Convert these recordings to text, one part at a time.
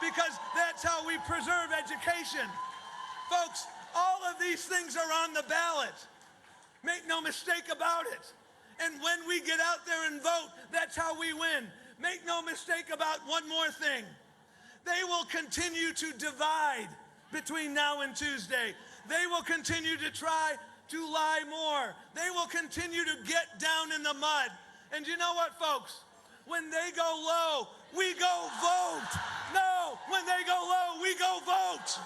because that's how we preserve education. Folks, all of these things are on the ballot. Make no mistake about it. And when we get out there and vote, that's how we win. Make no mistake about one more thing. They will continue to divide between now and Tuesday. They will continue to try to lie more. They will continue to get down in the mud. And you know what, folks? When they go low, we go vote. No, when they go low, we go vote.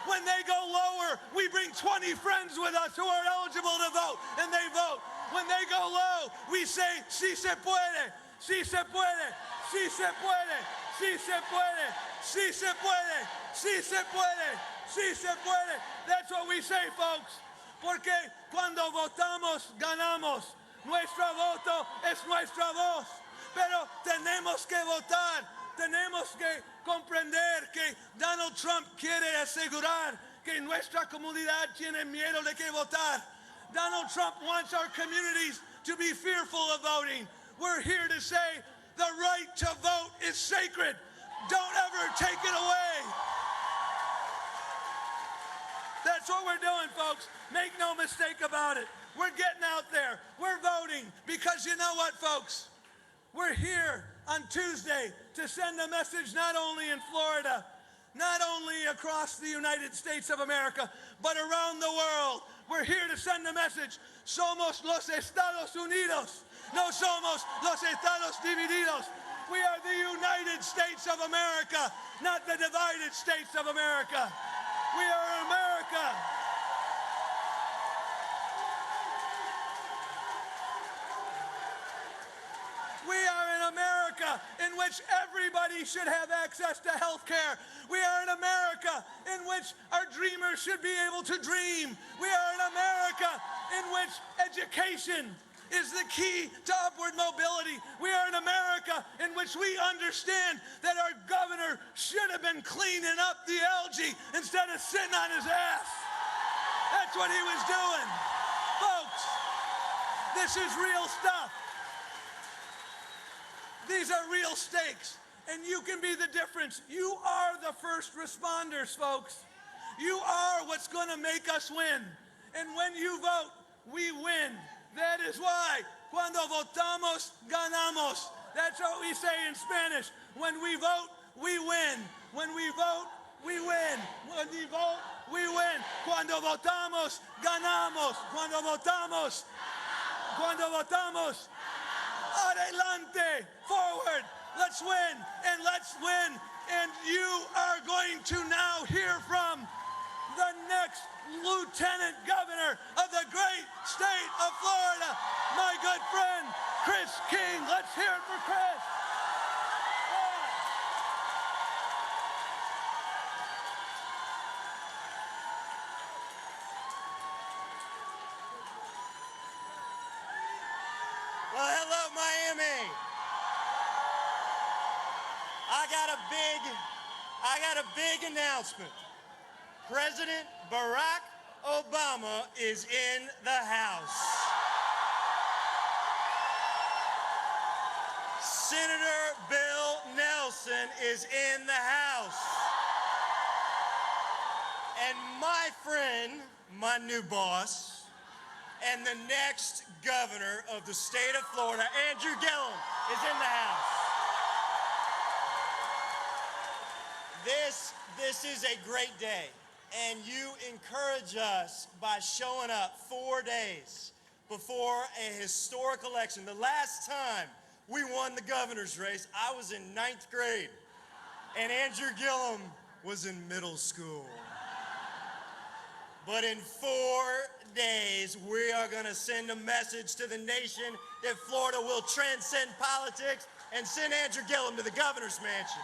When they go lower, we bring 20 friends with us who are eligible to vote, and they vote. When they go low, we say, sí se puede, sí se puede, sí se puede, sí se puede, sí se puede, sí se puede, sí se puede. That's what we say, folks. Porque cuando votamos, ganamos. Nuestro voto es nuestra voz. Pero tenemos que votar. Tenemos que comprender que Donald Trump quiere asegurar que nuestra comunidad tiene miedo de que votar. Donald Trump wants our communities to be fearful of voting. We're here to say the right to vote is sacred. Don't ever take it away. That's what we're doing, folks. Make no mistake about it. We're getting out there. We're voting because you know what, folks? We're here on Tuesday to send a message not only in Florida, not only across the United States of America, but around the world. We're here to send a message. Somos los Estados Unidos. No somos los Estados divididos. We are the United States of America, not the divided states of America. We are America. We are an America in which everybody should have access to health care. We are an America in which our dreamers should be able to dream. We are an America in which education is the key to upward mobility. We are an America in which we understand that our governor should have been cleaning up the algae instead of sitting on his ass. That's what he was doing. Folks, this is real stuff. These are real stakes, and you can be the difference. You are the first responders, folks. You are what's going to make us win. And when you vote, we win. That is why, cuando votamos, ganamos. That's what we say in Spanish. When we vote, we win. When we vote, we win. When we vote, we win. Cuando votamos, ganamos. Cuando votamos, adelante, forward. Let's win, and let's win. And you are going to now hear from the next Lieutenant Governor of the great state of Florida, my good friend, Chris King. Let's hear it for Chris. Well, hello, Miami. I got a big announcement. President Barack Obama is in the house. Senator Bill Nelson is in the house. And my friend, my new boss, and the next governor of the state of Florida, Andrew Gillum, is in the house. This is a great day, and you encourage us by showing up 4 days before a historic election. The last time we won the governor's race, I was in 9th grade, and Andrew Gillum was in middle school. But in 4 days, we are going to send a message to the nation that Florida will transcend politics and send Andrew Gillum to the governor's mansion.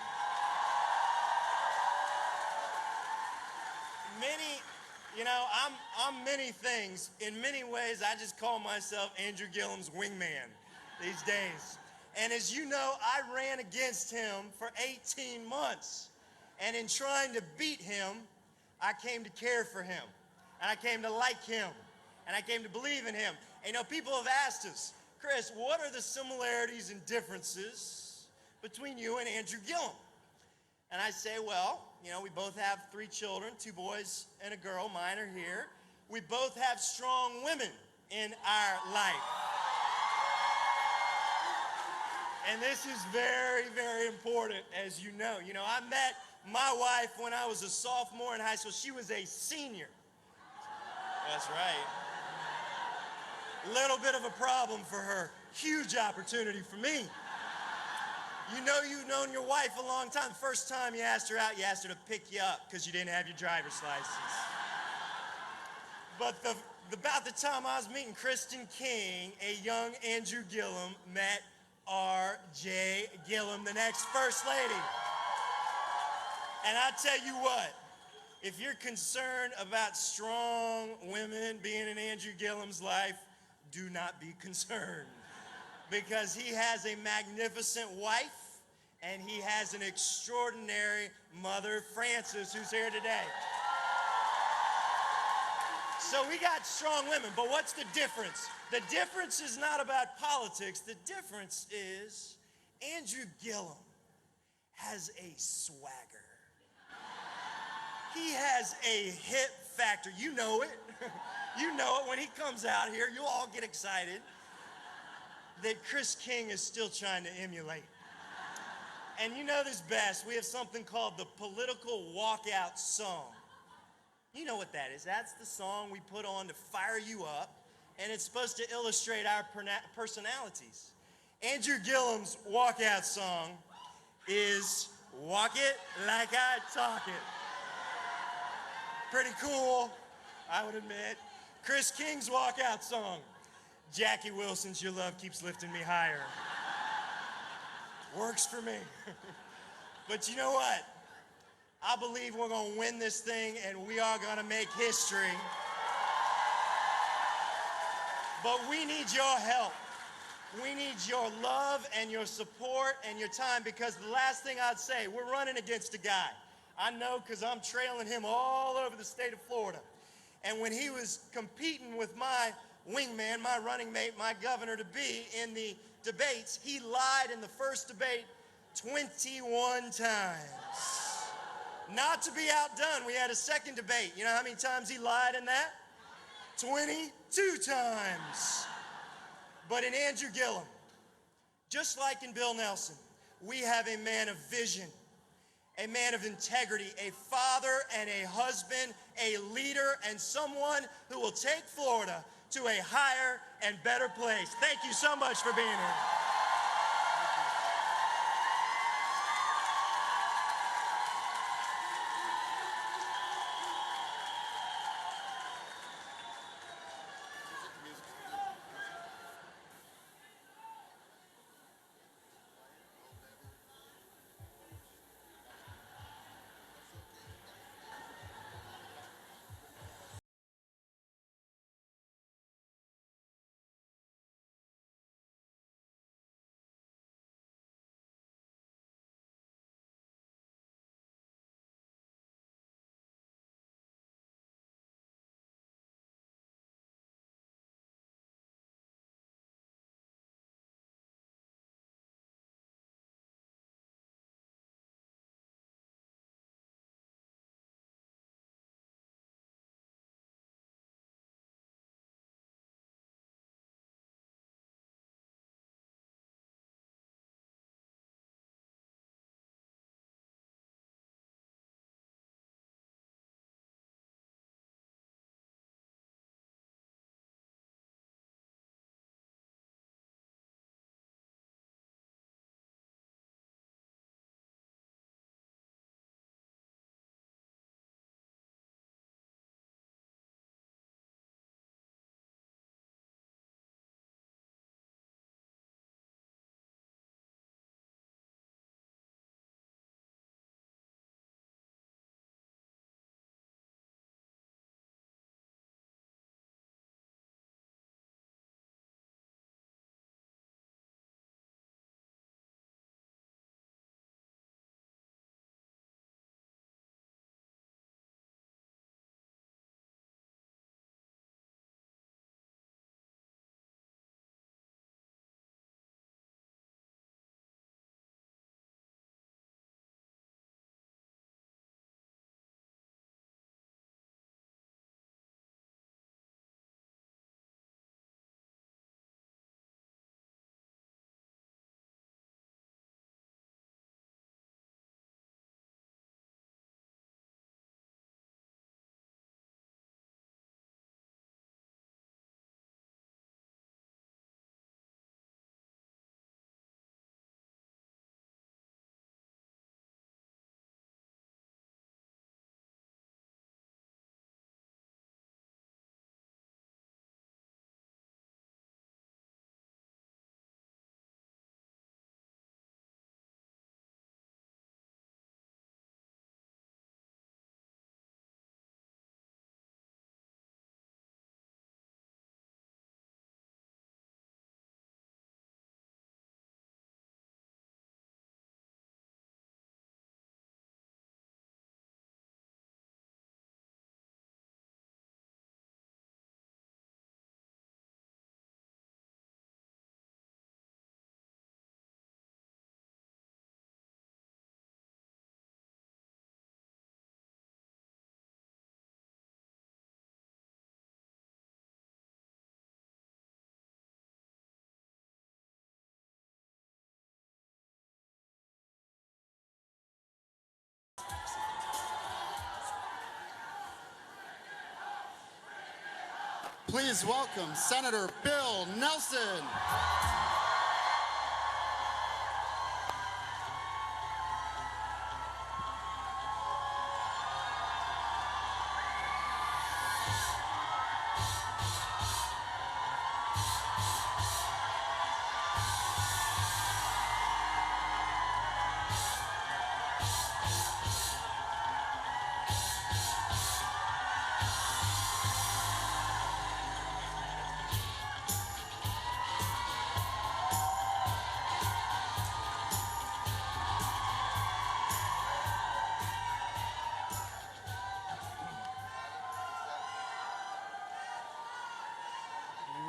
I'm many things. In many ways, I just call myself Andrew Gillum's wingman these days. And as you know, I ran against him for 18 months. And in trying to beat him, I came to care for him. And I came to like him. And I came to believe in him. And people have asked us, Chris, what are the similarities and differences between you and Andrew Gillum? And I say, well, you know, we both have 3 children, 2 boys and a girl. Mine are here. We both have strong women in our life. And this is very, very important, as you know. You know, I met my wife when I was a sophomore in high school. She was a senior. That's right. Little bit of a problem for her. Huge opportunity for me. You know you've known your wife a long time. First time you asked her out, you asked her to pick you up because you didn't have your driver's license. But about the time I was meeting Kristen King, a young Andrew Gillum met R.J. Gillum, the next First Lady. And I tell you what, if you're concerned about strong women being in Andrew Gillum's life, do not be concerned. Because he has a magnificent wife, and he has an extraordinary mother, Frances, who's here today. So we got strong women, but what's the difference? The difference is not about politics. The difference is Andrew Gillum has a swagger. He has a hip factor. You know it. You know it. When he comes out here, you'll all get excited that Chris King is still trying to emulate. And you know this best. We have something called the political walkout song. You know what that is. That's the song we put on to fire you up, and it's supposed to illustrate our personalities. Andrew Gillum's walkout song is Walk It Like I Talk It. Pretty cool, I would admit. Chris King's walkout song, Jackie Wilson's Your Love Keeps Lifting Me Higher. Works for me. But you know what? I believe we're going to win this thing, and we are going to make history. But we need your help. We need your love and your support and your time, because the last thing I'd say, we're running against a guy. I know because I'm trailing him all over the state of Florida. And when he was competing with my wingman, my running mate, my governor-to-be in the debates, he lied in the first debate 21 times. Not to be outdone, we had a second debate. You know how many times he lied in that? 22 times. But in Andrew Gillum, just like in Bill Nelson, we have a man of vision, a man of integrity, a father and a husband, a leader, and someone who will take Florida to a higher and better place. Thank you so much for being here. Please welcome Senator Bill Nelson.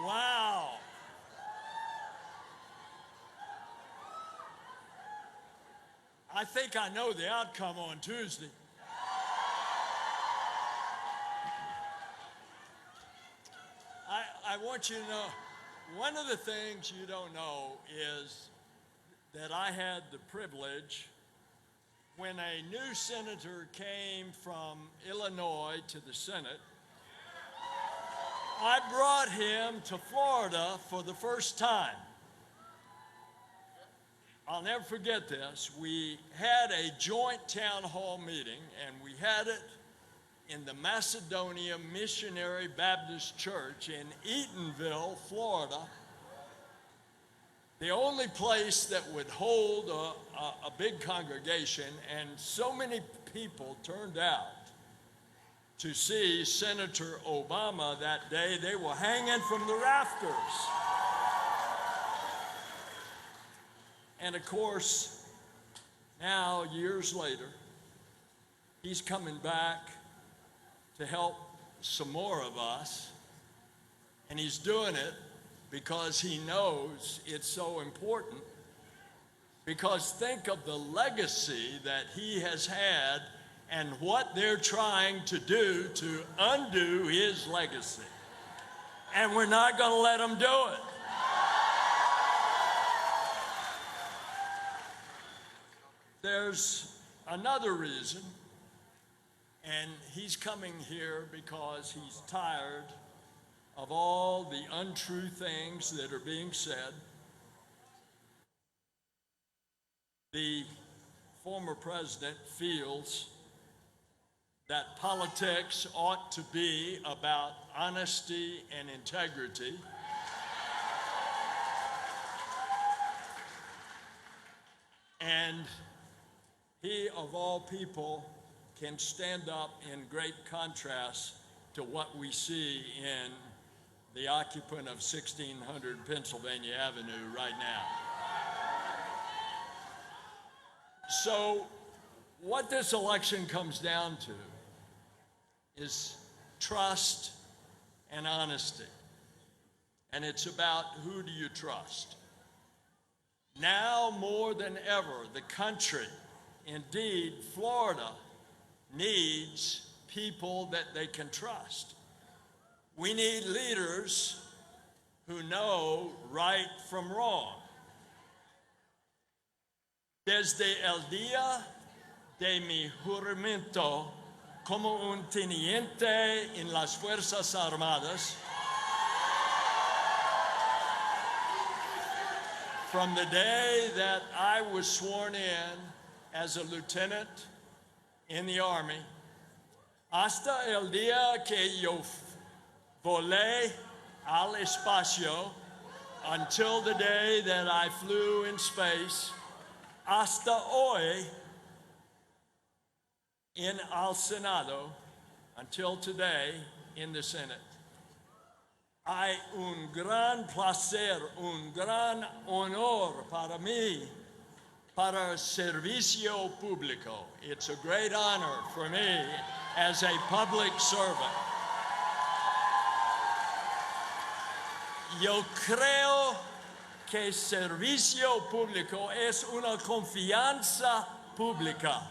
Wow. I think I know the outcome on Tuesday. I want you to know, one of the things you don't know is that I had the privilege when a new senator came from Illinois to the Senate. I brought him to Florida for the first time. I'll never forget this. We had a joint town hall meeting, and we had it in the Macedonia Missionary Baptist Church in Eatonville, Florida, the only place that would hold a big congregation, and so many people turned out to see Senator Obama that day. They were hanging from the rafters. And of course, now, years later, he's coming back to help some more of us, and he's doing it because he knows it's so important. Because think of the legacy that he has had and what they're trying to do to undo his legacy. And we're not going to let them do it. There's another reason, and he's coming here because he's tired of all the untrue things that are being said. The former president feels that politics ought to be about honesty and integrity. And he, of all people, can stand up in great contrast to what we see in the occupant of 1600 Pennsylvania Avenue right now. So what this election comes down to is trust and honesty. And it's about who do you trust. Now more than ever, the country, indeed Florida, needs people that they can trust. We need leaders who know right from wrong. Desde el día de mi juramento como un teniente en las Fuerzas Armadas, from the day that I was sworn in as a lieutenant in the Army, hasta el día que yo volé al espacio, until the day that I flew in space, hasta hoy in al Senado, until today in the Senate. Hay un gran placer, un gran honor para mí, para servicio público. It's a great honor for me as a public servant. Yo creo que servicio público es una confianza pública.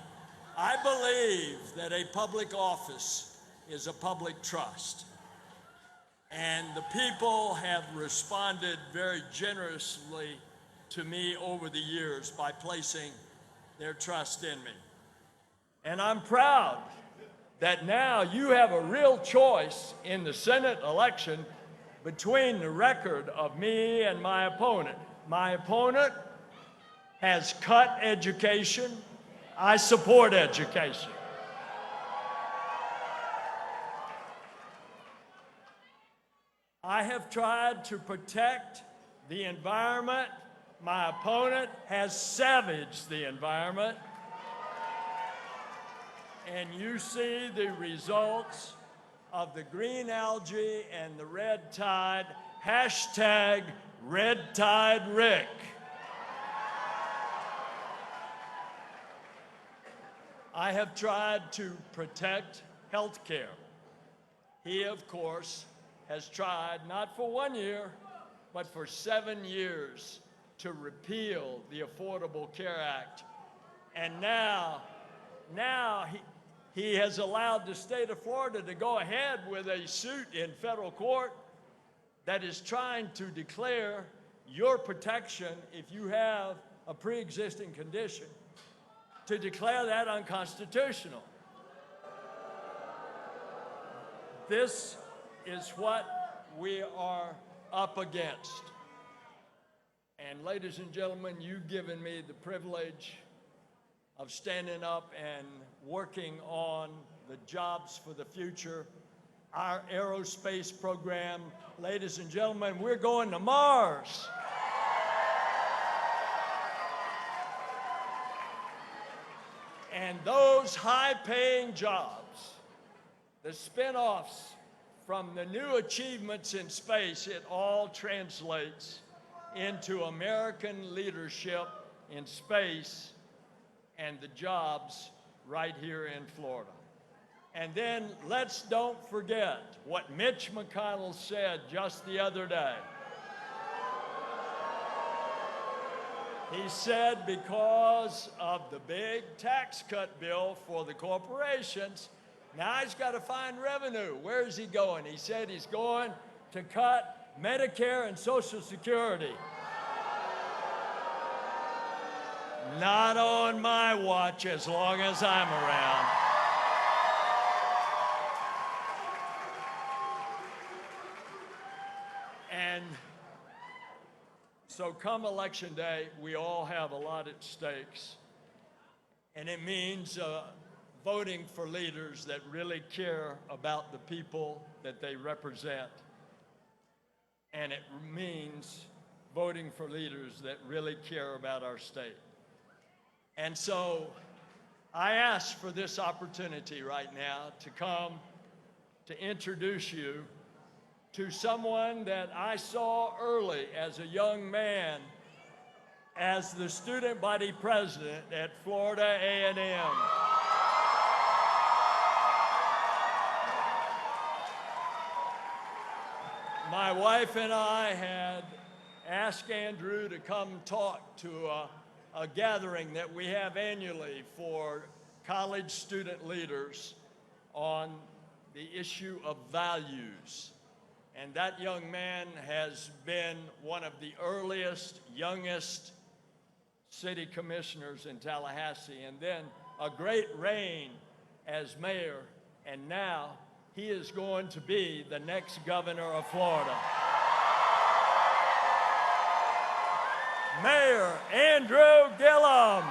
I believe that a public office is a public trust. And the people have responded very generously to me over the years by placing their trust in me. And I'm proud that now you have a real choice in the Senate election between the record of me and my opponent. My opponent has cut education. I support education. I have tried to protect the environment. My opponent has savaged the environment. And you see the results of the green algae and the red tide. Hashtag Red Tide Rick. I have tried to protect health care. He, of course, has tried, not for 1 year, but for 7 years, to repeal the Affordable Care Act. And now he has allowed the state of Florida to go ahead with a suit in federal court that is trying to declare your protection if you have a pre-existing condition, to declare that unconstitutional. This is what we are up against. And ladies and gentlemen, you've given me the privilege of standing up and working on the jobs for the future, our aerospace program. Ladies and gentlemen, we're going to Mars. And those high-paying jobs, the spin-offs from the new achievements in space, it all translates into American leadership in space and the jobs right here in Florida. And then let's don't forget what Mitch McConnell said just the other day. He said because of the big tax cut bill for the corporations, now he's got to find revenue. Where is he going? He said he's going to cut Medicare and Social Security. Not on my watch as long as I'm around. And so come election day, we all have a lot at stakes. And it means voting for leaders that really care about the people that they represent. And it means voting for leaders that really care about our state. And so I ask for this opportunity right now to come to introduce you to someone that I saw early as a young man as the student body president at Florida A&M. My wife and I had asked Andrew to come talk to a gathering that we have annually for college student leaders on the issue of values. And that young man has been one of the earliest, youngest city commissioners in Tallahassee, and then a great reign as mayor, and now he is going to be the next governor of Florida. Mayor Andrew Gillum.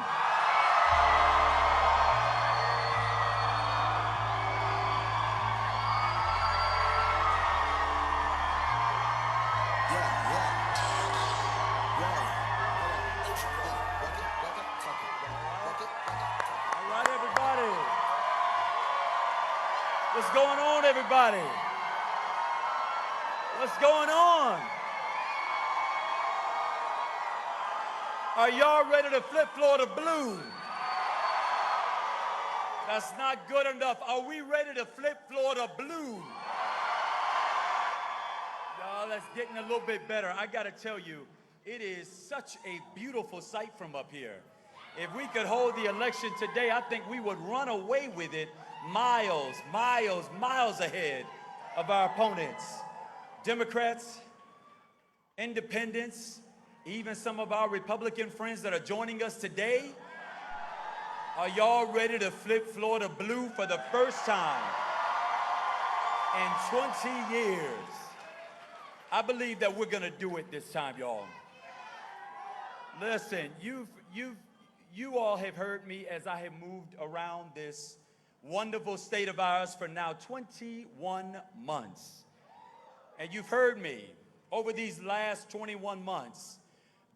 All right, everybody. What's going on, everybody? What's going on? Are y'all ready to flip Florida blue? That's not good enough. Are we ready to flip Florida blue? Y'all, that's getting a little bit better. I gotta tell you, it is such a beautiful sight from up here. If we could hold the election today, I think we would run away with it miles, miles, miles ahead of our opponents. Democrats, independents, even some of our Republican friends that are joining us today, are y'all ready to flip Florida blue for the first time in 20 years? I believe that we're going to do it this time, y'all. Listen, you all have heard me as I have moved around this wonderful state of ours for now 21 months. And you've heard me over these last 21 months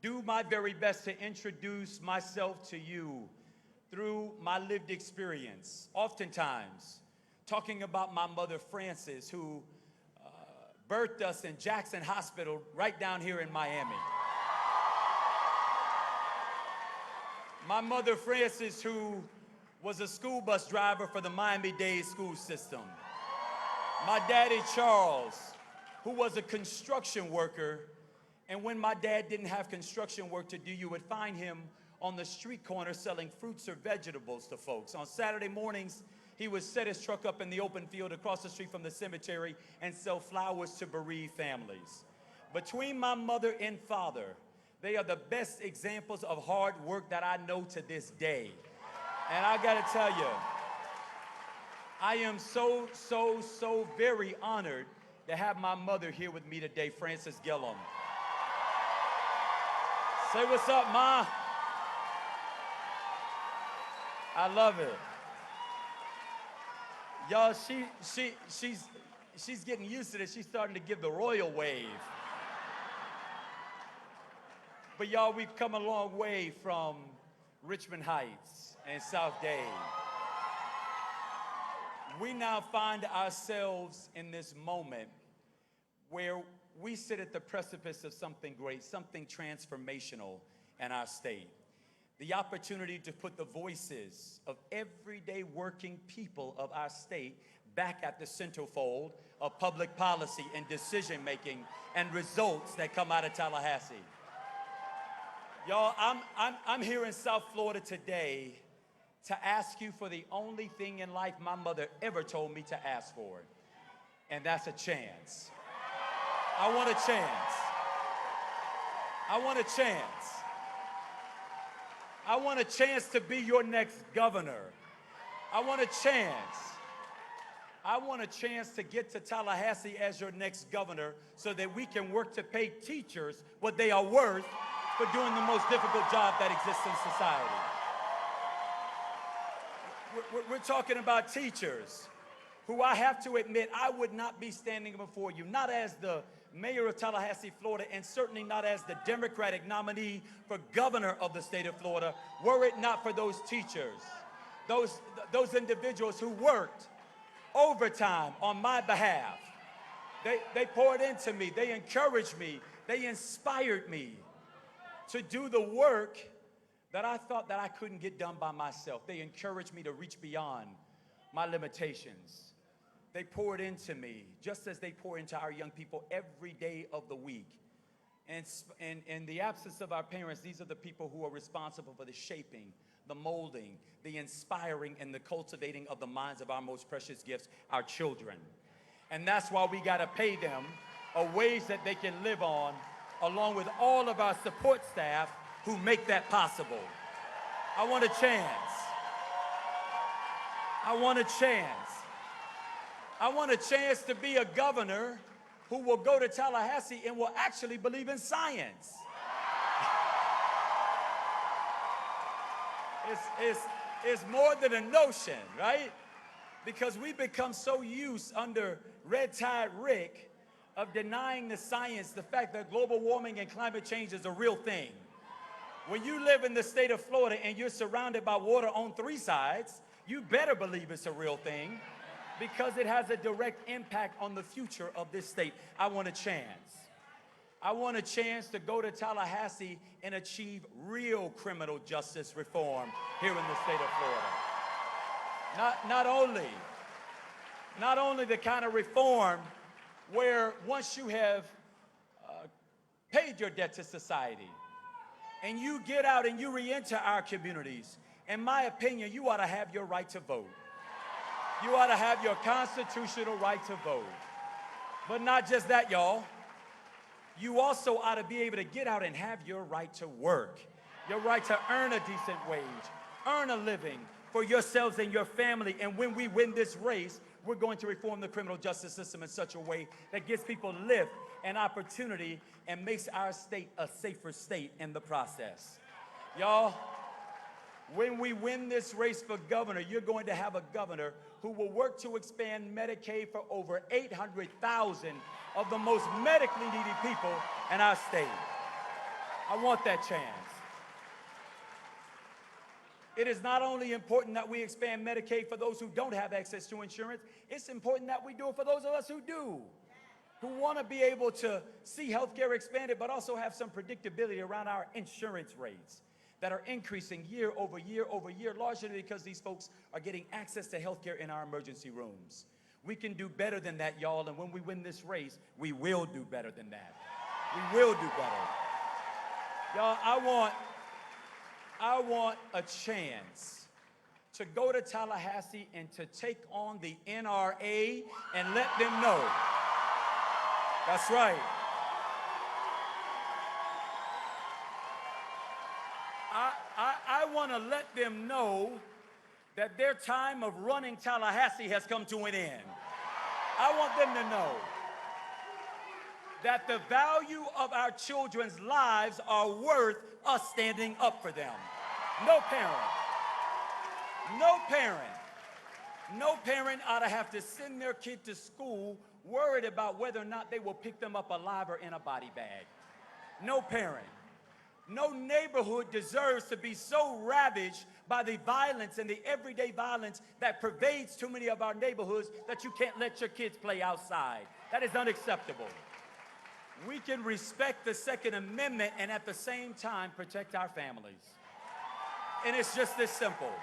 do my very best to introduce myself to you through my lived experience, oftentimes talking about my mother, Frances, who birthed us in Jackson Hospital right down here in Miami. My mother, Frances, who was a school bus driver for the Miami-Dade school system. My daddy, Charles, who was a construction worker, and when my dad didn't have construction work to do, you would find him on the street corner selling fruits or vegetables to folks. On Saturday mornings, he would set his truck up in the open field across the street from the cemetery and sell flowers to bereaved families. Between my mother and father, they are the best examples of hard work that I know to this day. And I gotta tell you, I am so very honored to have my mother here with me today, Frances Gillum. Say what's up, Ma. I love it. Y'all, she's getting used to this. She's starting to give the royal wave. But y'all, we've come a long way from Richmond Heights and South Dade. We now find ourselves in this moment where we sit at the precipice of something great, something transformational in our state. The opportunity to put the voices of everyday working people of our state back at the centerfold of public policy and decision-making and results that come out of Tallahassee. Y'all, I'm here in South Florida today to ask you for the only thing in life my mother ever told me to ask for, and that's a chance. I want a chance. I want a chance. I want a chance to be your next governor. I want a chance. I want a chance to get to Tallahassee as your next governor so that we can work to pay teachers what they are worth for doing the most difficult job that exists in society. We're talking about teachers who, I have to admit, I would not be standing before you, not as the mayor of Tallahassee, Florida, and certainly not as the Democratic nominee for governor of the state of Florida, were it not for those teachers, those individuals who worked overtime on my behalf. They poured into me, they encouraged me, they inspired me to do the work that I thought that I couldn't get done by myself. They encouraged me to reach beyond my limitations. They poured into me, just as they pour into our young people every day of the week. And in the absence of our parents, these are the people who are responsible for the shaping, the molding, the inspiring, and the cultivating of the minds of our most precious gifts, our children. And that's why we gotta pay them a wage that they can live on, along with all of our support staff who make that possible. I want a chance. I want a chance. I want a chance to be a governor who will go to Tallahassee and will actually believe in science. It's more than a notion, right? Because we become so used under Red Tide Rick of denying the science, the fact that global warming and climate change is a real thing. When you live in the state of Florida and you're surrounded by water on 3 sides, you better believe it's a real thing, because it has a direct impact on the future of this state. I want a chance. I want a chance to go to Tallahassee and achieve real criminal justice reform here in the state of Florida. Not only the kind of reform where once you have paid your debt to society and you get out and you re-enter our communities, in my opinion, you ought to have your right to vote. You ought to have your constitutional right to vote. But not just that, y'all. You also ought to be able to get out and have your right to work, your right to earn a decent wage, earn a living for yourselves and your family. And when we win this race, we're going to reform the criminal justice system in such a way that gives people lift and opportunity and makes our state a safer state in the process. Y'all, when we win this race for governor, you're going to have a governor who will work to expand Medicaid for over 800,000 of the most medically needy people in our state. I want that chance. It is not only important that we expand Medicaid for those who don't have access to insurance, it's important that we do it for those of us who do, who want to be able to see health care expanded, but also have some predictability around our insurance rates that are increasing year over year over year, largely because these folks are getting access to health care in our emergency rooms. We can do better than that, y'all, and when we win this race, we will do better than that. We will do better. Y'all, I want a chance to go to Tallahassee and to take on the NRA and let them know. That's right. I want to let them know that their time of running Tallahassee has come to an end. I want them to know that the value of our children's lives are worth us standing up for them. No parent ought to have to send their kid to school worried about whether or not they will pick them up alive or in a body bag. No parent. No neighborhood deserves to be so ravaged by the violence and the everyday violence that pervades too many of our neighborhoods that you can't let your kids play outside. That is unacceptable. We can respect the Second Amendment and at the same time protect our families. And it's just this simple.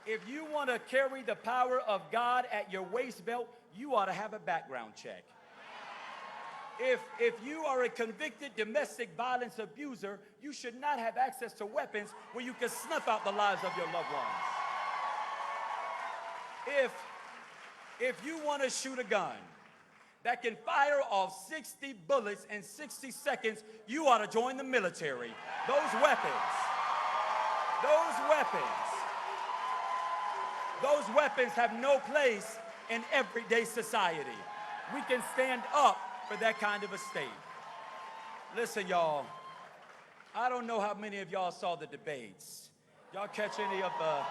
If you want to carry the power of God at your waist belt, you ought to have a background check. If you are a convicted domestic violence abuser, you should not have access to weapons where you can snuff out the lives of your loved ones. If you want to shoot a gun that can fire off 60 bullets in 60 seconds, you ought to join the military. Those weapons have no place in everyday society. We can stand up for that kind of a state. Listen, y'all, I don't know how many of y'all saw the debates. Y'all catch any of the...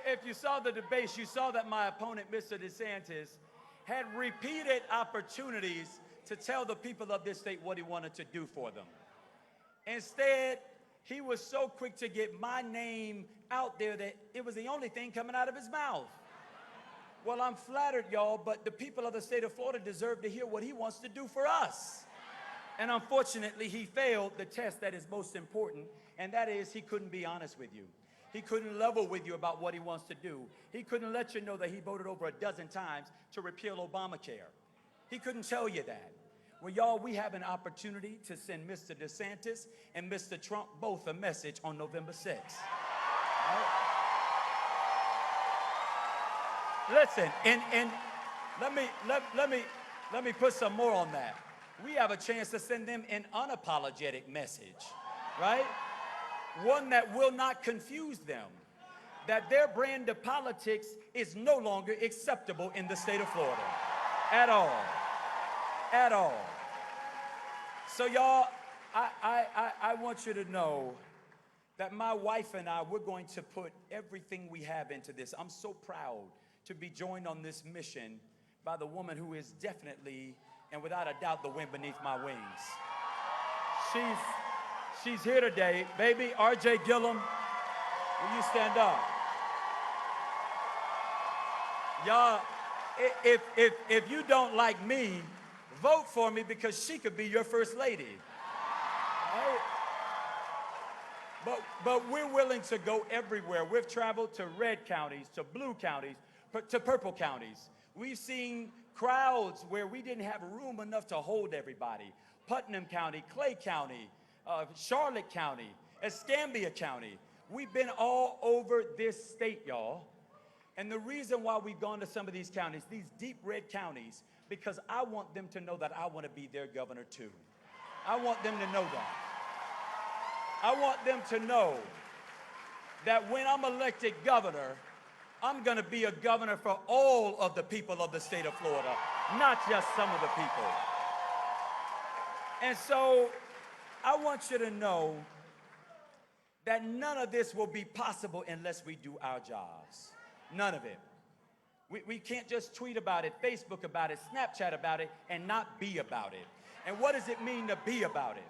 If you saw the debates, you saw that my opponent, Mr. DeSantis, had repeated opportunities to tell the people of this state what he wanted to do for them. Instead, he was so quick to get my name out there that it was the only thing coming out of his mouth. Well, I'm flattered, y'all, but the people of the state of Florida deserve to hear what he wants to do for us. And unfortunately, he failed the test that is most important, and that is he couldn't be honest with you. He couldn't level with you about what he wants to do. He couldn't let you know that he voted over a dozen times to repeal Obamacare. He couldn't tell you that. Well, y'all, we have an opportunity to send Mr. DeSantis and Mr. Trump both a message on November 6th. Right? Listen, and let me put some more on that. We have a chance to send them an unapologetic message, right? One that will not confuse them, that their brand of politics is no longer acceptable in the state of Florida, at all, at all. So y'all, I want you to know that my wife and I, we're going to put everything we have into this. I'm so proud to be joined on this mission by the woman who is definitely and without a doubt the wind beneath my wings. She's here today. Baby, R.J. Gillum, will you stand up? Y'all, if you don't like me, vote for me because she could be your first lady. Right? But we're willing to go everywhere. We've traveled to red counties, to blue counties, to purple counties. We've seen crowds where we didn't have room enough to hold everybody. Putnam County, Clay County, Charlotte County, Escambia County. We've been all over this state, y'all. And the reason why we've gone to some of these counties, these deep red counties, because I want them to know that I want to be their governor too. I want them to know that. I want them to know that when I'm elected governor, I'm going to be a governor for all of the people of the state of Florida, not just some of the people. And so I want you to know that none of this will be possible unless we do our jobs. None of it. We can't just tweet about it, Facebook about it, Snapchat about it, and not be about it. And what does it mean to be about it?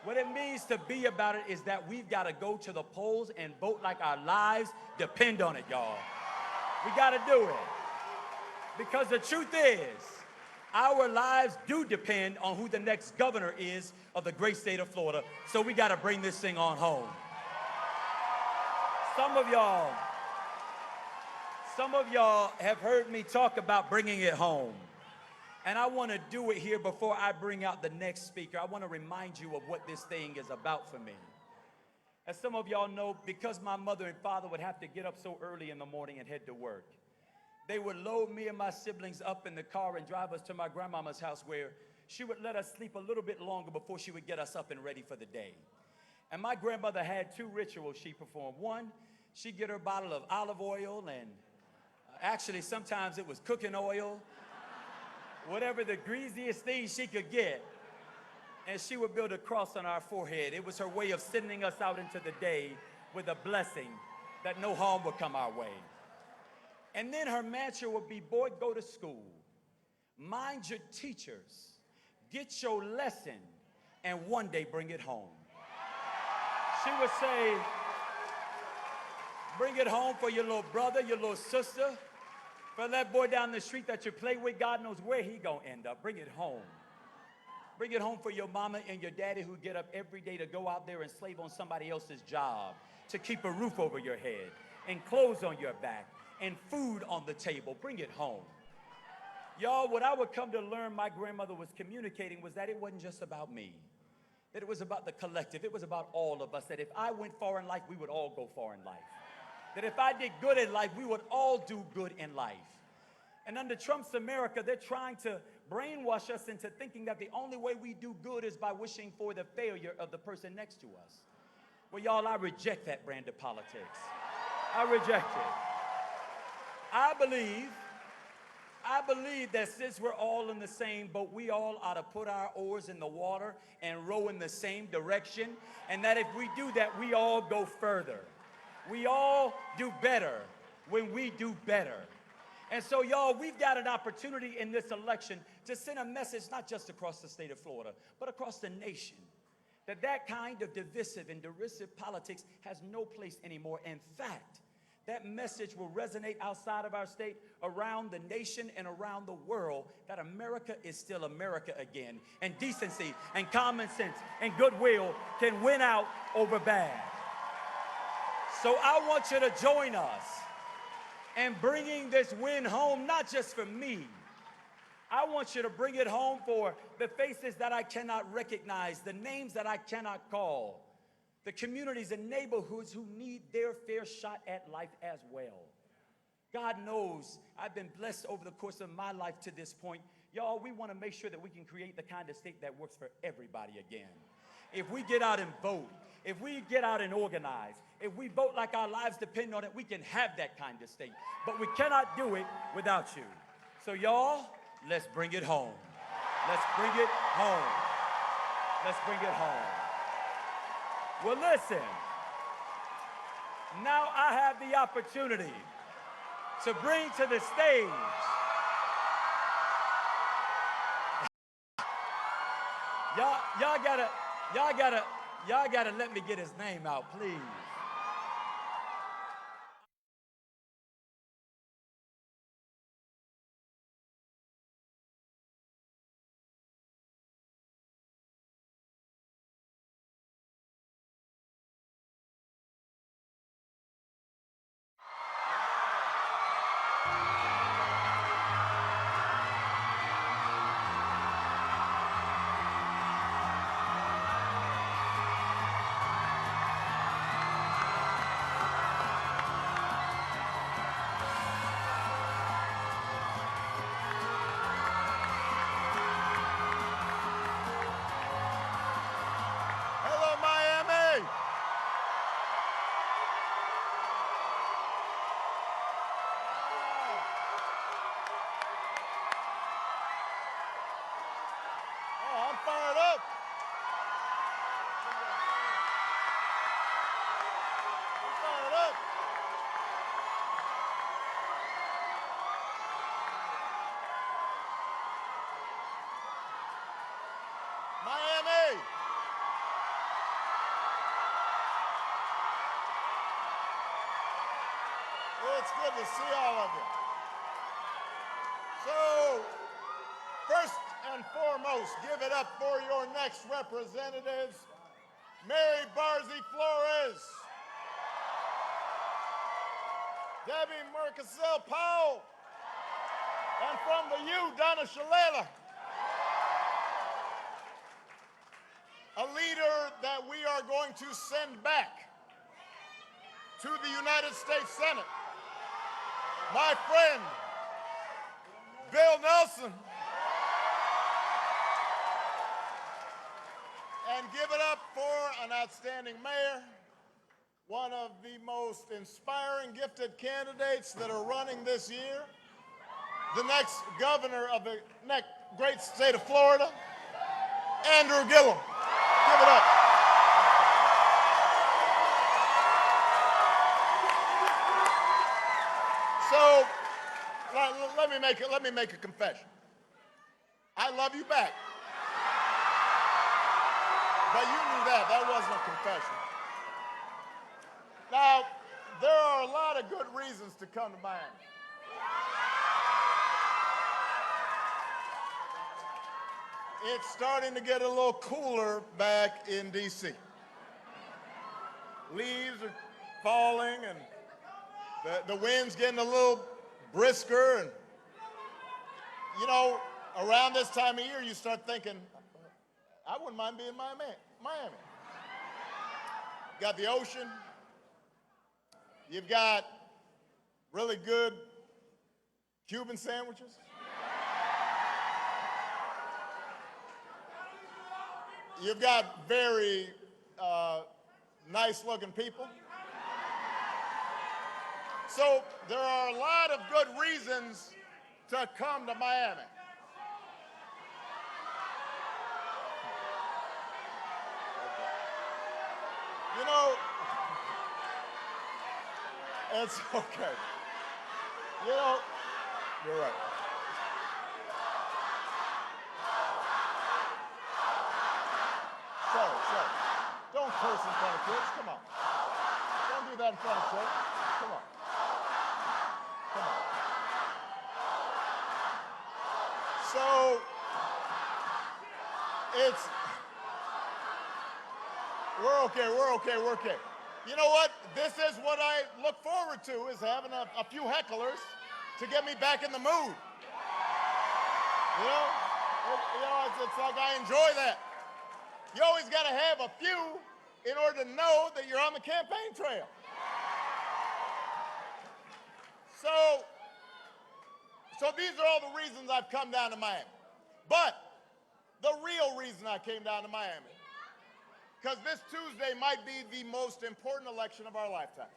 What it means to be about it is that we've got to go to the polls and vote like our lives depend on it, y'all. We got to do it. Because the truth is, our lives do depend on who the next governor is of the great state of Florida. So we got to bring this thing on home. Some of y'all have heard me talk about bringing it home. And I want to do it here before I bring out the next speaker. I want to remind you of what this thing is about for me. As some of y'all know, because my mother and father would have to get up so early in the morning and head to work, they would load me and my siblings up in the car and drive us to my grandmama's house, where she would let us sleep a little bit longer before she would get us up and ready for the day. And my grandmother had two rituals she performed. One, she'd get her bottle of olive oil, and actually sometimes it was cooking oil, whatever the greasiest thing she could get, and she would build a cross on our forehead. It was her way of sending us out into the day with a blessing that no harm would come our way. And then her mantra would be, boy, go to school, mind your teachers, get your lesson, and one day bring it home. She would say, bring it home for your little brother, your little sister, for that boy down the street that you play with. God knows where he gonna end up. Bring it home. Bring it home for your mama and your daddy who get up every day to go out there and slave on somebody else's job to keep a roof over your head and clothes on your back and food on the table. Bring it home. Y'all, what I would come to learn my grandmother was communicating was that it wasn't just about me, that it was about the collective. It was about all of us, that if I went far in life, we would all go far in life. That if I did good in life, we would all do good in life. And under Trump's America, they're trying to brainwash us into thinking that the only way we do good is by wishing for the failure of the person next to us. Well, y'all, I reject that brand of politics. I reject it. I believe that since we're all in the same boat, we all ought to put our oars in the water and row in the same direction. And that if we do that, we all go further. We all do better when we do better. And so, y'all, we've got an opportunity in this election to send a message not just across the state of Florida, but across the nation, that that kind of divisive and derisive politics has no place anymore. In fact, that message will resonate outside of our state, around the nation, and around the world, that America is still America again, and decency and common sense and goodwill can win out over bad. So I want you to join us in bringing this win home, not just for me. I want you to bring it home for the faces that I cannot recognize, the names that I cannot call, the communities and neighborhoods who need their fair shot at life as well. God knows I've been blessed over the course of my life to this point. Y'all, we want to make sure that we can create the kind of state that works for everybody again. If we get out and vote, if we get out and organize, if we vote like our lives depend on it, we can have that kind of state. But we cannot do it without you. So y'all, let's bring it home. Let's bring it home. Let's bring it home. Well, listen, now I have the opportunity to bring to the stage y'all gotta let me get his name out, please. It's good to see all of you. So, first and foremost, give it up for your next representatives, Mary Barzey Flores, Debbie Mercasell Powell, and from the U, Donna Shalala, a leader that we are going to send back to the United States Senate, my friend, Bill Nelson. And give it up for an outstanding mayor, one of the most inspiring, gifted candidates that are running this year, the next governor of the next great state of Florida, Andrew Gillum. Give it up. So let me make a confession. I love you back. But you knew that. That wasn't a confession. Now, there are a lot of good reasons to come to Miami. It's starting to get a little cooler back in D.C. Leaves are falling and the wind's getting a little brisker. And, you know, around this time of year, you start thinking, I wouldn't mind being in Miami. Got the ocean. You've got really good Cuban sandwiches. You've got very nice-looking people. So there are a lot of good reasons to come to Miami. You know, it's okay. You know, you're right. Sorry. Don't curse in front of kids. Come on. Don't do that in front of kids. Come on. So, we're okay. You know what? This is what I look forward to, is having a few hecklers to get me back in the mood. You know, it's like I enjoy that. You always got to have a few in order to know that you're on the campaign trail. So these are all the reasons I've come down to Miami. But the real reason I came down to Miami, because this Tuesday might be the most important election of our lifetimes.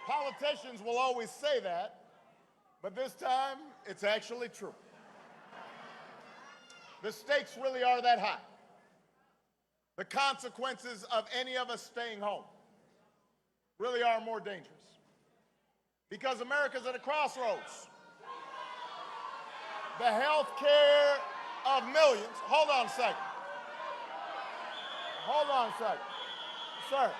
Politicians will always say that, but this time it's actually true. The stakes really are that high. The consequences of any of us staying home really are more dangerous. Because America's at a crossroads. The health care of millions. Hold on a second. Sir.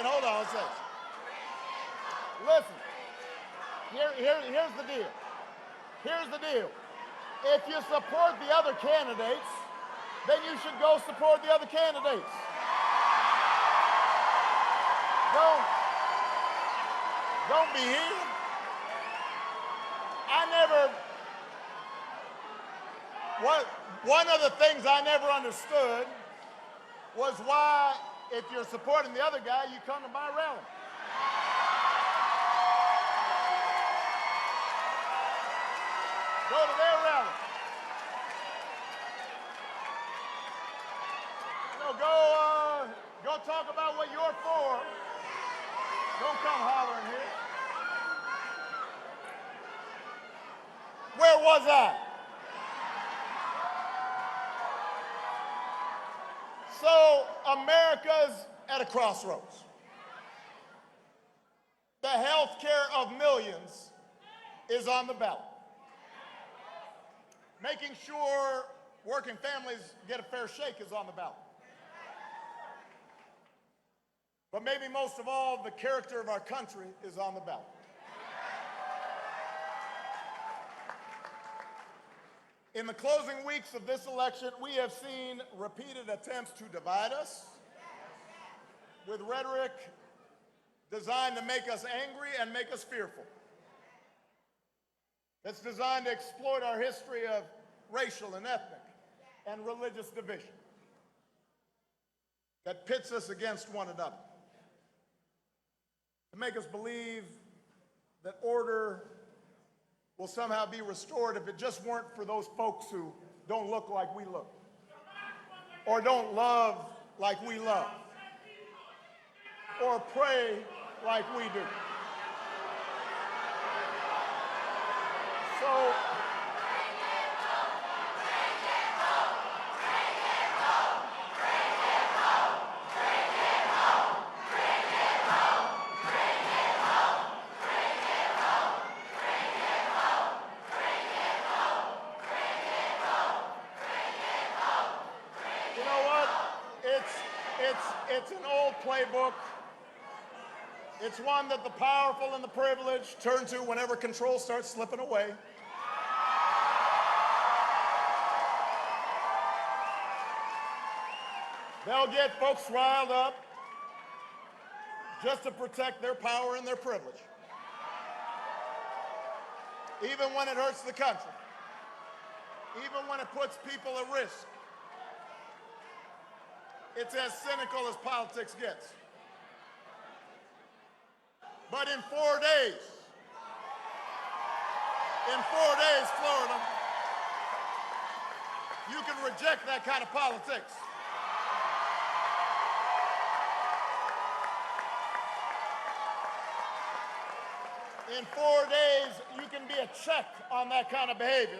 Hold on a second. Listen, here's the deal. If you support the other candidates, then you should go support the other candidates. Don't be here. One of the things I never understood was why, if you're supporting the other guy, you come to my rally. Go to their rally. Go talk about what you're for. Don't Don't come hollering here. Where was I? So America's at a crossroads. The health care of millions is on the ballot. Making sure working families get a fair shake is on the ballot. But maybe most of all, the character of our country is on the ballot. In the closing weeks of this election, we have seen repeated attempts to divide us with rhetoric designed to make us angry and make us fearful. It's designed to exploit our history of racial and ethnic and religious division that pits us against one another, to make us believe that order will somehow be restored if it just weren't for those folks who don't look like we look, or don't love like we love, or pray like we do. So, you know what? It's an old playbook. It's one that the powerful and the privileged turn to whenever control starts slipping away. They'll get folks riled up just to protect their power and their privilege, even when it hurts the country, even when it puts people at risk. It's as cynical as politics gets. But in 4 days, Florida, you can reject that kind of politics. In 4 days, you can be a check on that kind of behavior.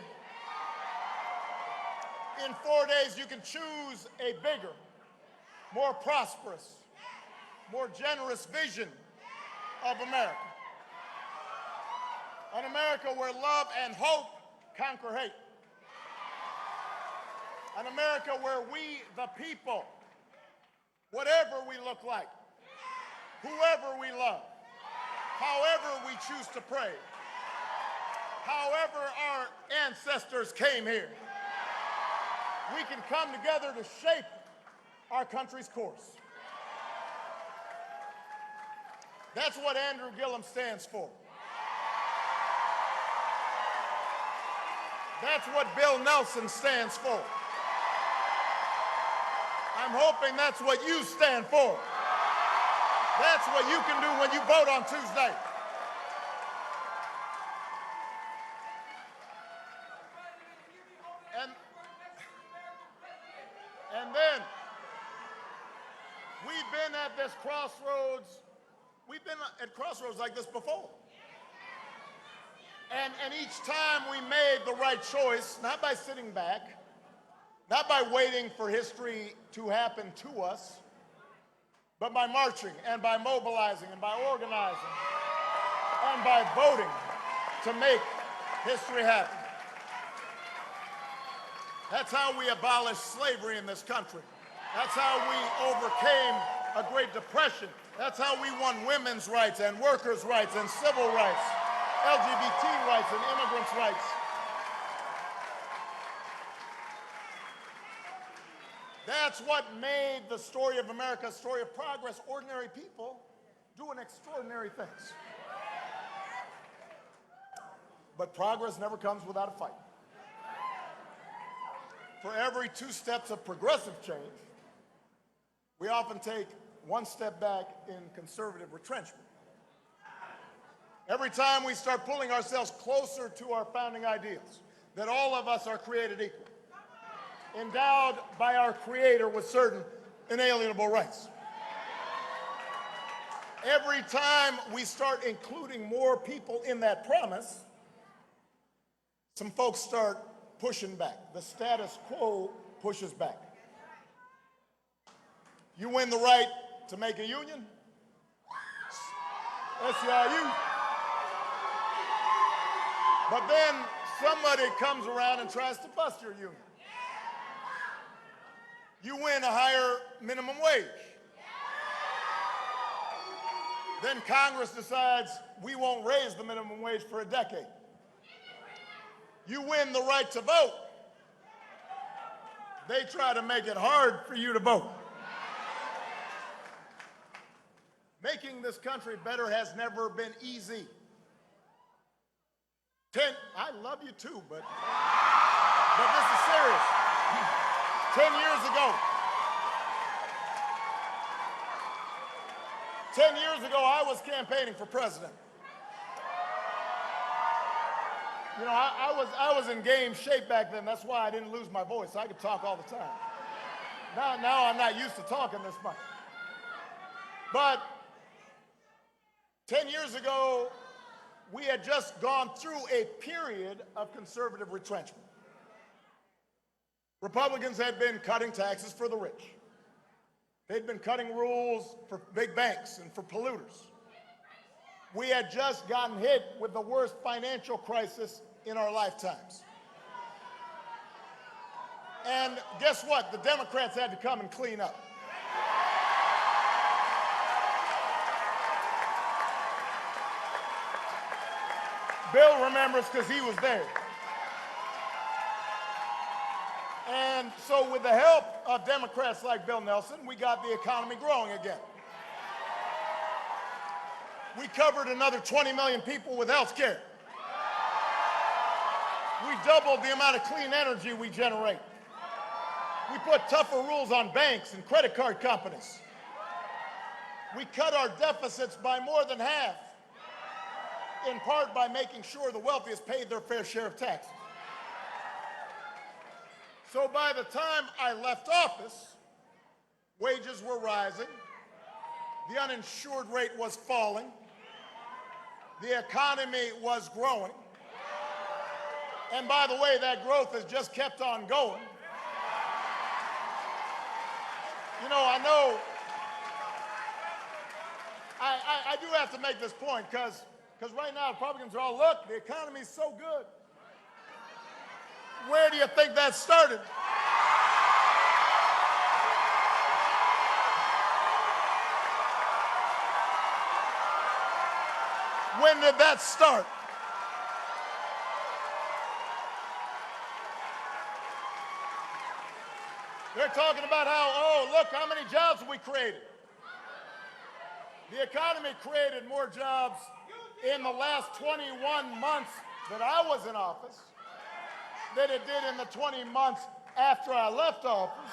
In 4 days, you can choose a bigger, more prosperous, more generous vision of America. An America where love and hope conquer hate. An America where we, the people, whatever we look like, whoever we love, however we choose to pray, however our ancestors came here, we can come together to shape our country's course. That's what Andrew Gillum stands for. That's what Bill Nelson stands for. I'm hoping that's what you stand for. That's what you can do when you vote on Tuesday. And then we've been at this crossroads. We've been at crossroads like this before. And each time we made the right choice, not by sitting back, not by waiting for history to happen to us, but by marching and by mobilizing and by organizing and by voting to make history happen. That's how we abolished slavery in this country. That's how we overcame a Great Depression. That's how we won women's rights and workers' rights and civil rights, LGBT rights and immigrants' rights. That's what made the story of America a story of progress. Ordinary people doing extraordinary things. But progress never comes without a fight. For every 2 steps of progressive change, we often take 1 step back in conservative retrenchment. Every time we start pulling ourselves closer to our founding ideals, that all of us are created equal, endowed by our Creator with certain inalienable rights. every time we start including more people in that promise, some folks start pushing back. The status quo pushes back. You win the right to make a union, SEIU. But then somebody comes around and tries to bust your union. You win a higher minimum wage. Then Congress decides we won't raise the minimum wage for a decade. You win the right to vote. They try to make it hard for you to vote. Making this country better has never been easy. I love you too, but this is serious. 10 years ago, I was campaigning for president. You know, I was in game shape back then. That's why I didn't lose my voice. I could talk all the time. Now I'm not used to talking this much. But 10 years ago, we had just gone through a period of conservative retrenchment. Republicans had been cutting taxes for the rich. They'd been cutting rules for big banks and for polluters. We had just gotten hit with the worst financial crisis in our lifetimes. And guess what? The Democrats had to come and clean up. Bill remembers because he was there. And so with the help of Democrats like Bill Nelson, we got the economy growing again. We covered another 20 million people with health care. We doubled the amount of clean energy we generate. We put tougher rules on banks and credit card companies. We cut our deficits by more than half, in part by making sure the wealthiest paid their fair share of taxes. So by the time I left office, wages were rising, the uninsured rate was falling, the economy was growing, and by the way, that growth has just kept on going. You know, I do have to make this point because right now Republicans are all, look, the economy's so good. Where do you think that started? When did that start? They're talking about how, oh, look, how many jobs we created. The economy created more jobs in the last 21 months that I was in office than it did in the 20 months after I left office.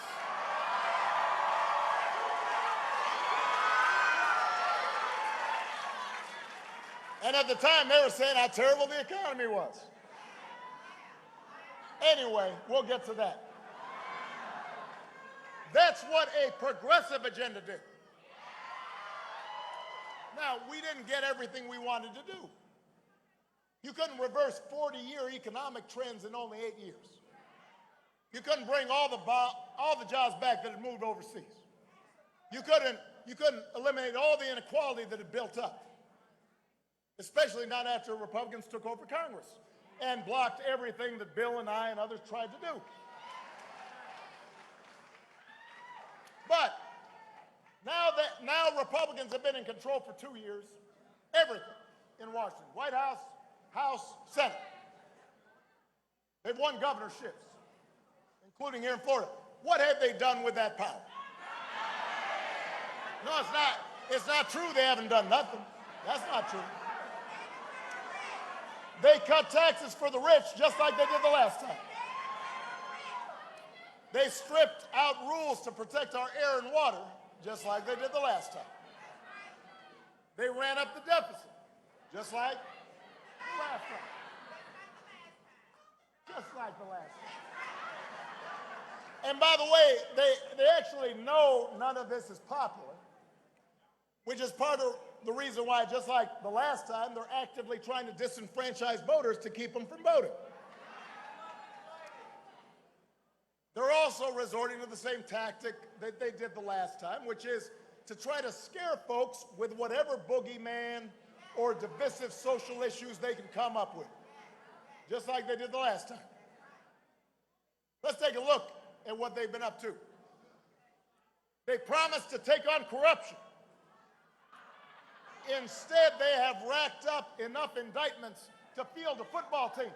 And at the time, they were saying how terrible the economy was. Anyway, we'll get to that. That's what a progressive agenda did. Now, we didn't get everything we wanted to do. You couldn't reverse 40-year economic trends in only 8 years. You couldn't bring all the jobs back that had moved overseas. You couldn't eliminate all the inequality that had built up, especially not after Republicans took over Congress and blocked everything that Bill and I and others tried to do. But now Republicans have been in control for 2 years, everything in Washington, White House, House, Senate. They've won governorships, including here in Florida. What have they done with that power? No, it's not true they haven't done nothing. That's not true. They cut taxes for the rich just like they did the last time. They stripped out rules to protect our air and water just like they did the last time. They ran up the deficit just like the last time. Just like the last time. And by the way, they actually know none of this is popular. which is part of the reason why, just like the last time, they're actively trying to disenfranchise voters to keep them from voting. They're also resorting to the same tactic that they did the last time, which is to try to scare folks with whatever boogeyman or divisive social issues they can come up with, just like they did the last time. Let's take a look at what they've been up to. They promised to take on corruption. Instead, they have racked up enough indictments to field a football team.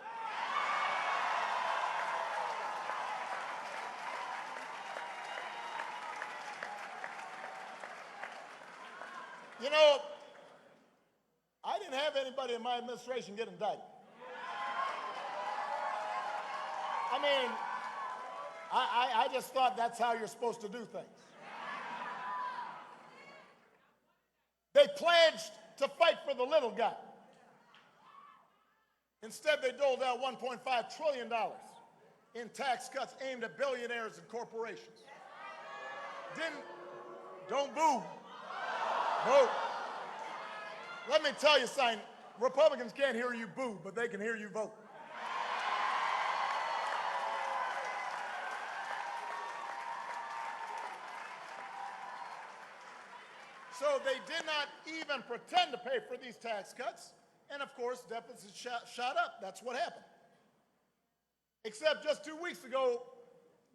You know, I didn't have anybody in my administration get indicted. I mean, I just thought that's how you're supposed to do things. They pledged to fight for the little guy. Instead, they doled out $1.5 trillion in tax cuts aimed at billionaires and corporations. Don't boo. Vote. Let me tell you something. Republicans can't hear you boo, but they can hear you vote. So they did not even pretend to pay for these tax cuts. And of course, deficits shot up. That's what happened. Except just 2 weeks ago,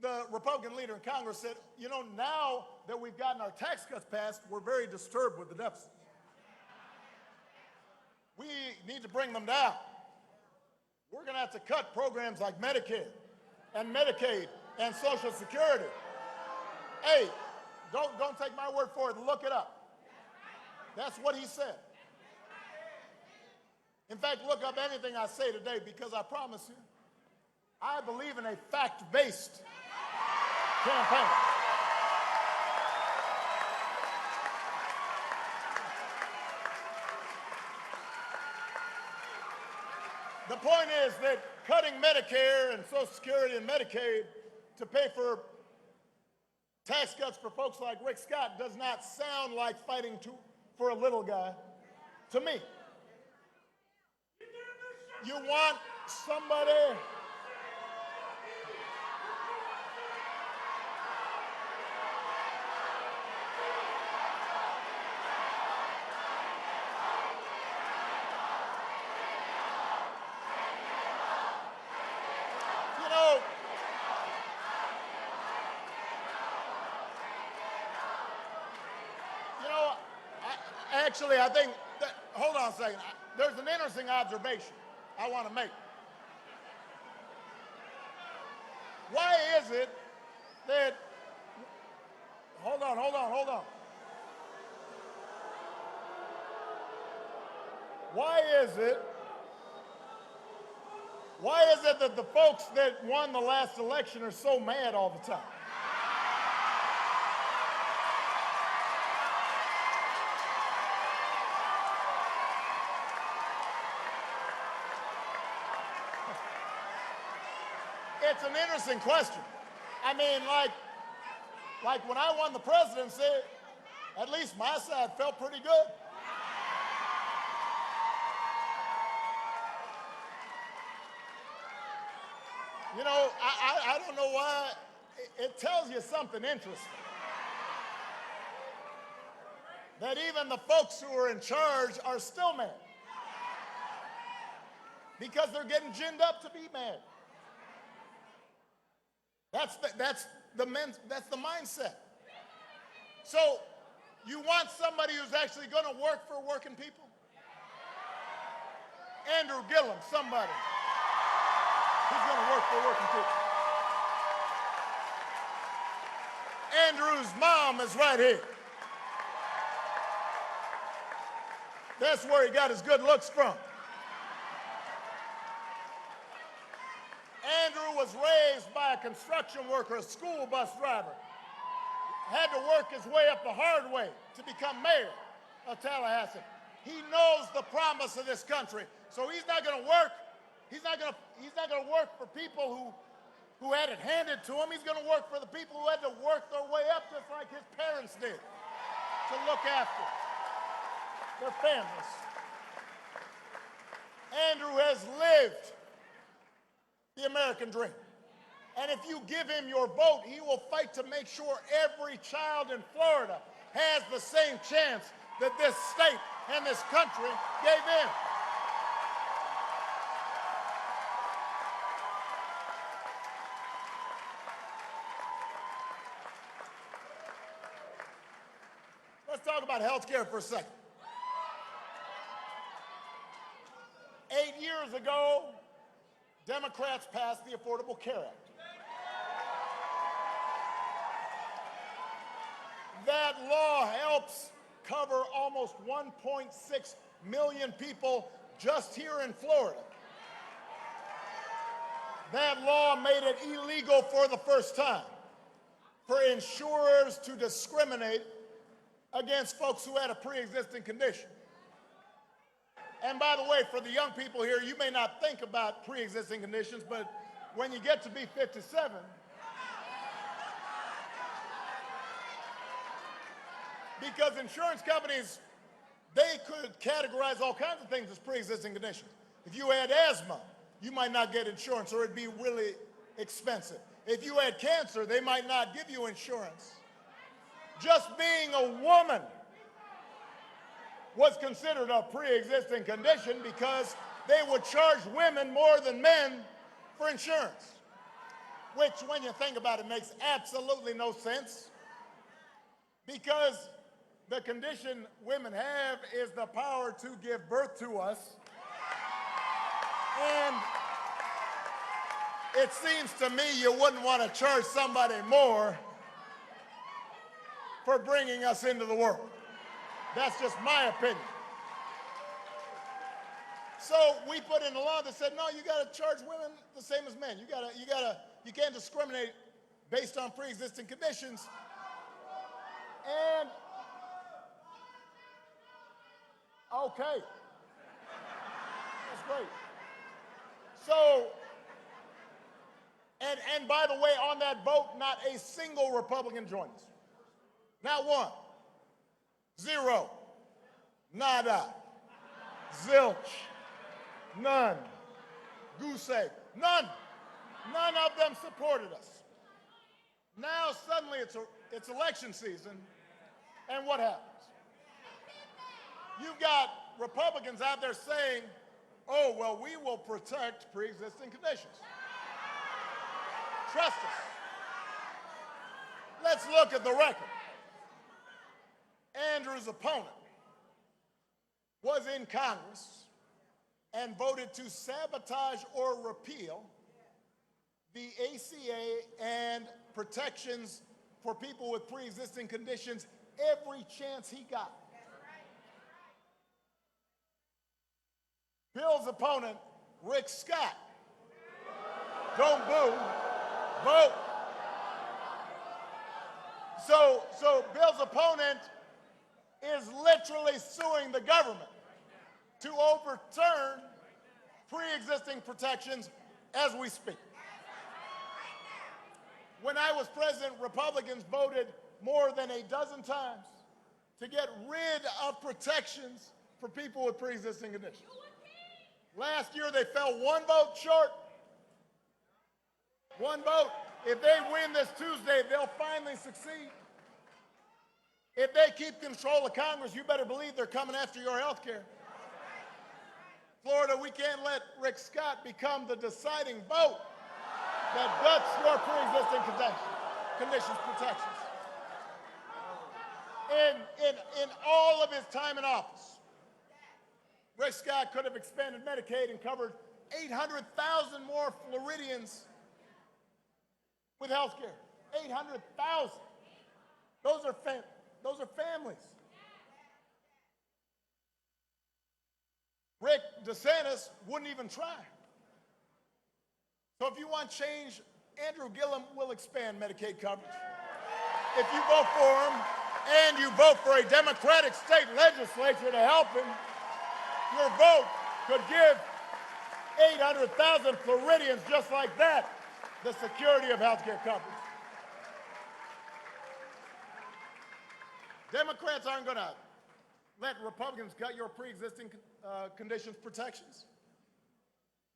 the Republican leader in Congress said, you know, now that we've gotten our tax cuts passed, we're very disturbed with the deficits. We need to bring them down. We're going to have to cut programs like Medicare and Medicaid and Social Security. Hey, don't take my word for it. Look it up. That's what he said. In fact, look up anything I say today, because I promise you, I believe in a fact-based campaign. The point is that cutting Medicare and Social Security and Medicaid to pay for tax cuts for folks like Rick Scott does not sound like fighting for a little guy to me. You want somebody... Actually, I think, hold on a second. There's an interesting observation I want to make. Why is it that, hold on. Why is it that the folks that won the last election are so mad all the time? It's an interesting question. I mean, like when I won the presidency, at least my side felt pretty good. You know, I don't know why. It tells you something interesting. That even the folks who are in charge are still mad. Because they're getting ginned up to be mad. That's the mindset. So you want somebody who's actually going to work for working people? Andrew Gillum, somebody who's going to work for working people. Andrew's mom is right here. That's where he got his good looks from. Andrew was raised by a construction worker, a school bus driver. Had to work his way up the hard way to become mayor of Tallahassee. He knows the promise of this country, so he's not going to work. He's not going to work for people who had it handed to him. He's going to work for the people who had to work their way up, just like his parents did, to look after. their families. Andrew has lived the American dream. And if you give him your vote, he will fight to make sure every child in Florida has the same chance that this state and this country gave him. Let's talk about health care for a second. 8 years ago, Democrats passed the Affordable Care Act. That law helps cover almost 1.6 million people just here in Florida. That law made it illegal for the first time for insurers to discriminate against folks who had a pre-existing condition. And by the way, for the young people here, you may not think about pre-existing conditions, but when you get to be 57, because insurance companies, they could categorize all kinds of things as pre-existing conditions. If you had asthma, you might not get insurance or it'd be really expensive. If you had cancer, they might not give you insurance. Just being a woman was considered a pre-existing condition because they would charge women more than men for insurance, which, when you think about it, makes absolutely no sense, because the condition women have is the power to give birth to us. And it seems to me you wouldn't want to charge somebody more for bringing us into the world. That's just my opinion. So we put in a law that said, no, you got to charge women the same as men. You can't discriminate based on pre-existing conditions. And okay, that's great. So, and by the way, on that vote, not a single Republican joined us. Not one. Zero. Nada. Zilch. None. Goose egg. None. None of them supported us. Now suddenly it's election season, and what happens? You've got Republicans out there saying, oh, well, we will protect pre-existing conditions. Trust us. Let's look at the record. Andrew's opponent was in Congress and voted to sabotage or repeal the ACA and protections for people with pre-existing conditions every chance he got. Bill's opponent, Rick Scott. Don't boo, vote. So Bill's opponent is literally suing the government to overturn pre-existing protections as we speak. When I was president, Republicans voted more than a dozen times to get rid of protections for people with pre-existing conditions. Last year, they fell one vote short. One vote. If they win this Tuesday, they'll finally succeed. If they keep control of Congress, you better believe they're coming after your health care. Florida, we can't let Rick Scott become the deciding vote that guts your pre-existing conditions protections. In all of his time in office, Rick Scott could have expanded Medicaid and covered 800,000 more Floridians with health care. 800,000. Those are families. Rick DeSantis wouldn't even try. So if you want change, Andrew Gillum will expand Medicaid coverage. If you vote for him and you vote for a Democratic state legislature to help him, your vote could give 800,000 Floridians just like that the security of health care coverage. Democrats aren't going to let Republicans gut your pre-existing conditions protections.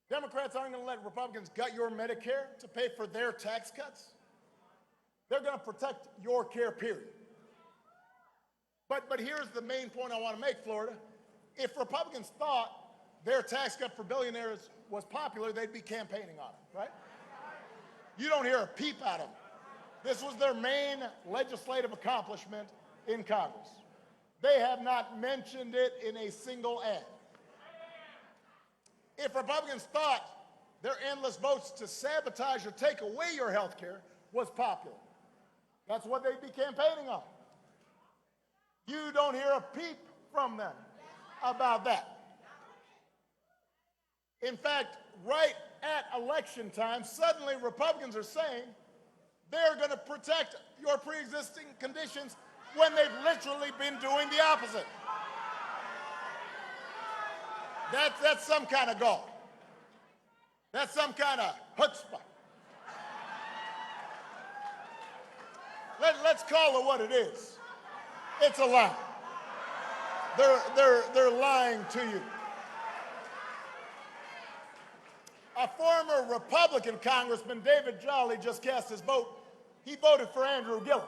Democrats aren't going to let Republicans gut your Medicare to pay for their tax cuts. They're going to protect your care, period. But here's the main point I want to make, Florida. If Republicans thought their tax cut for billionaires was popular, they'd be campaigning on it, right? You don't hear a peep out of them. This was their main legislative accomplishment in Congress. They have not mentioned it in a single ad. If Republicans thought their endless votes to sabotage or take away your health care was popular, that's what they'd be campaigning on. You don't hear a peep from them about that. In fact, right at election time, suddenly Republicans are saying they're going to protect your pre-existing conditions when they've literally been doing the opposite. That's some kind of gall. That's some kind of chutzpah. Let's call it what it is. It's a lie. They're lying to you. A former Republican Congressman, David Jolly, just cast his vote. He voted for Andrew Gillum.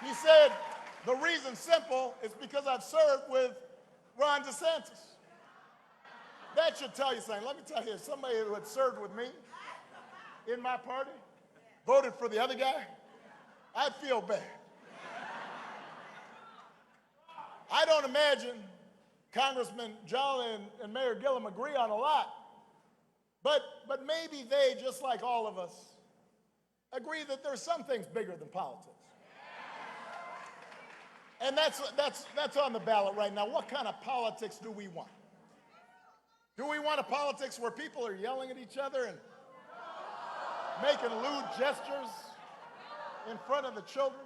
He said, the reason's simple, it's because I've served with Ron DeSantis. That should tell you something. Let me tell you, somebody who had served with me in my party voted for the other guy, I'd feel bad. I don't imagine Congressman Jolly and Mayor Gillum agree on a lot, but maybe they, just like all of us, agree that there's some things bigger than politics. And that's on the ballot right now. What kind of politics do we want? Do we want a politics where people are yelling at each other and making lewd gestures in front of the children?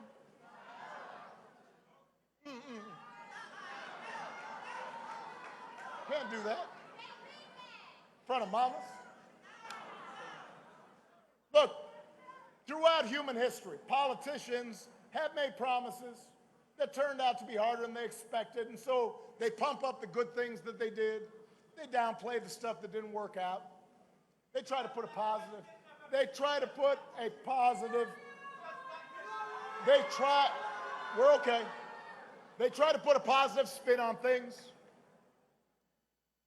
Can't do that in front of mamas. Look, throughout human history, politicians have made promises that turned out to be harder than they expected, and so they pump up the good things that they did. They downplay the stuff that didn't work out. They try to put a positive. We're okay. They try to put a positive spin on things.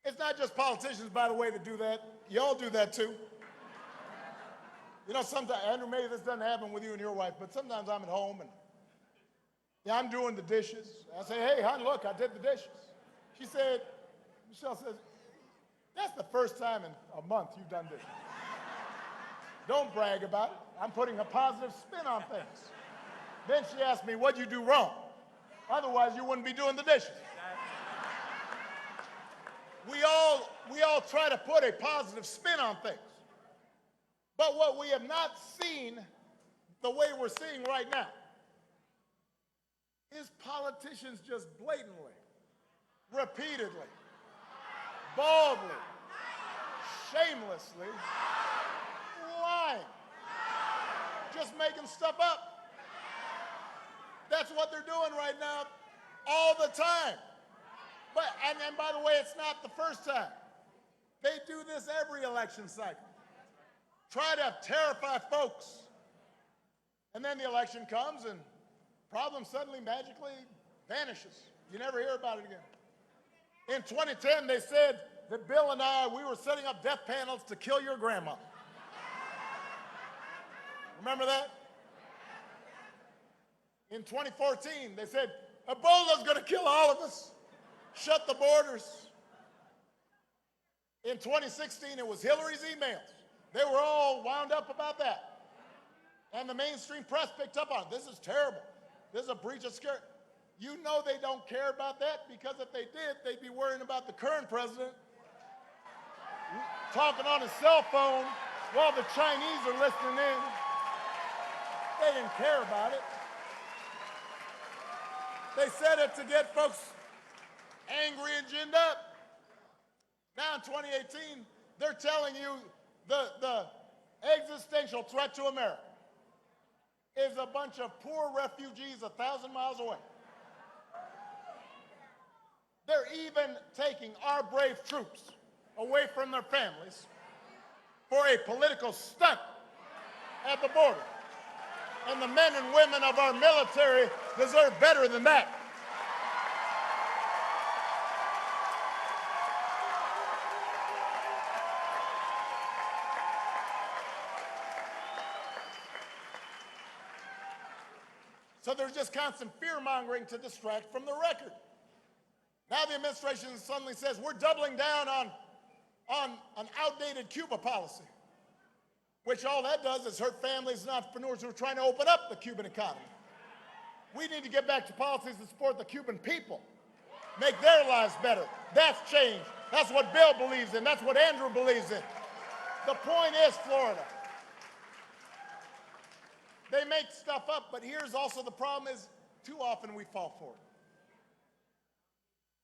It's not just politicians, by the way, that do that. Y'all do that too. You know, sometimes, Andrew, maybe this doesn't happen with you and your wife, but sometimes I'm at home and I'm doing the dishes. I say, hey, hon, look, I did the dishes. Michelle says, that's the first time in a month you've done dishes. Don't brag about it. I'm putting a positive spin on things. Then she asked me, what'd you do wrong? Otherwise, you wouldn't be doing the dishes. We all try to put a positive spin on things. But what we have not seen the way we're seeing right now is politicians just blatantly, repeatedly, boldly, shamelessly lying, just making stuff up. That's what they're doing right now all the time. And by the way, it's not the first time. They do this every election cycle. Try to terrify folks. And then the election comes and problem suddenly magically vanishes. You never hear about it again. In 2010, they said that Bill and we were setting up death panels to kill your grandma. Remember that? In 2014, they said, Ebola's going to kill all of us. Shut the borders. In 2016, it was Hillary's emails. They were all wound up about that. And the mainstream press picked up on it. This is terrible. This is a breach of security. You know they don't care about that, because if they did, they'd be worrying about the current president talking on his cell phone while the Chinese are listening in. They didn't care about it. They said it to get folks angry and ginned up. Now in 2018, they're telling you the existential threat to America is a bunch of poor refugees 1,000 miles away. They're even taking our brave troops away from their families for a political stunt at the border. And the men and women of our military deserve better than that. So there's just constant fear-mongering to distract from the record. Now the administration suddenly says we're doubling down on an outdated Cuba policy, which all that does is hurt families and entrepreneurs who are trying to open up the Cuban economy. We need to get back to policies that support the Cuban people, make their lives better. That's change. That's what Bill believes in. That's what Andrew believes in. The point is, Florida, they make stuff up, but here's also the problem is too often we fall for it.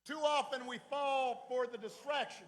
Too often we fall for the distraction.